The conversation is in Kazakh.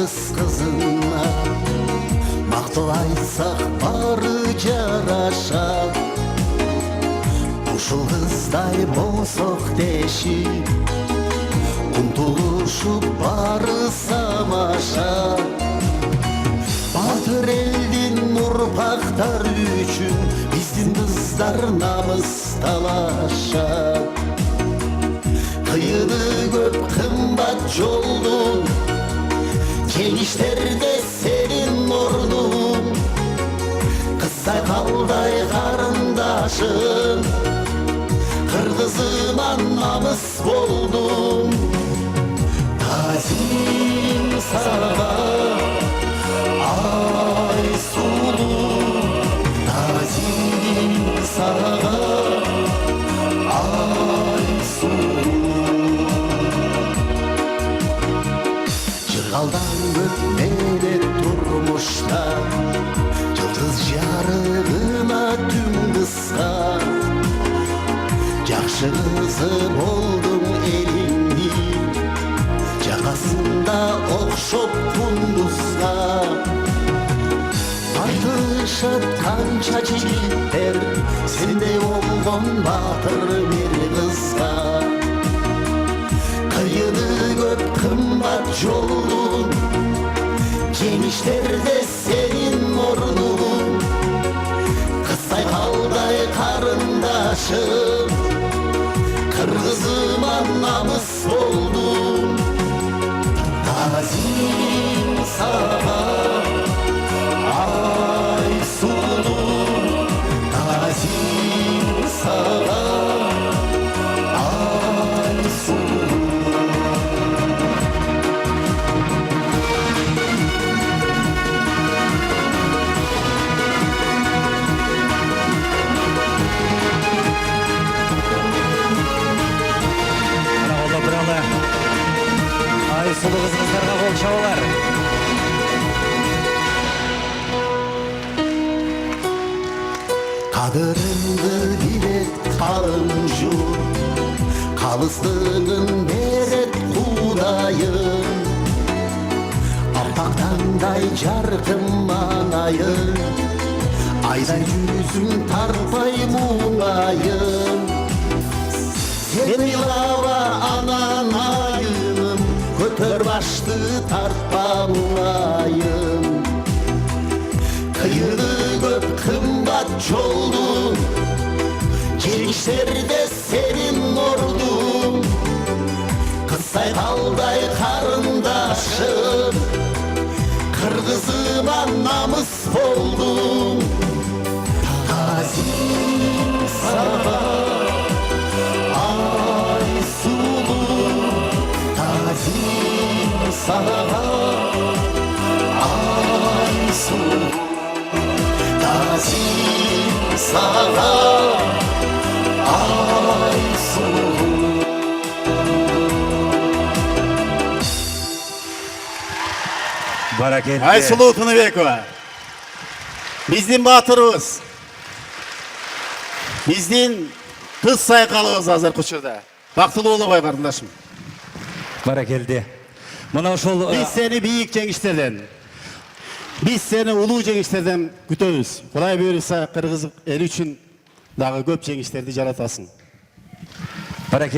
kız kızına, maqtıl aytsak bары жарашат. Ушул кыздай болсок дешип, умтулушуп бары самаша. Батыр элдин урпактары үчүн биздин кыздар намыс талашат. Кыйыны көп кымбат жолдун, жеңиштерде сенин ордуң. Кыз сайкалдай карындашым, кыргызыма намыс болдум. Тазим сага ай сулуу, тазим сага ай сулуу. Жыргалдан көп мелек турмушта, жылдыз жарыгына түн кыска. Жакшы кызы болдуң элиңдин, жакасында окшоп кундузга. Айтышат канча жигиттер, сендей болгон батыр бир кызга. Кыйыны көп кымбат жолдун, жеңиштерде сенин ордуң. Кыз сайкалдай карындашым, кыргызыма намыс болдум. Тазим сага ай сулуу, тазим сага ай сулуу. Ай сұлу қызыңыздарға қол шабалар. Кадырыңды билет қалың жұрт, қалыстығын берет Құдайым. Аппақтандай жарқын маңайым, айдай жүзің тарпай мұңайым. Сен илава ананайым, көтөр башты тартпа мұңайым. Кыйыны көп кымбат жолдун, жеңиштерде сенин ордуң. Кыз сайкалдай карындашым, кыргызыма намыс болдуң. Тазим сага ай сулуу, тазим сага ай сулуу, тазим сага ай сулуу. Баракелді. Айсулуу Тыныбекова, биздин батырыбыз, биздин кыз сайкалыбыз азыркы учурда. Бактылуу болобой карындашым. Баракелді. Мына ошол Биз сени бийик жеңиштерден, биз сени улуу жеңиштерден күтөбүз. Кудай буйруса кыргыз эли үчүн дагы көп жеңиштерди жаратасың. баракелді.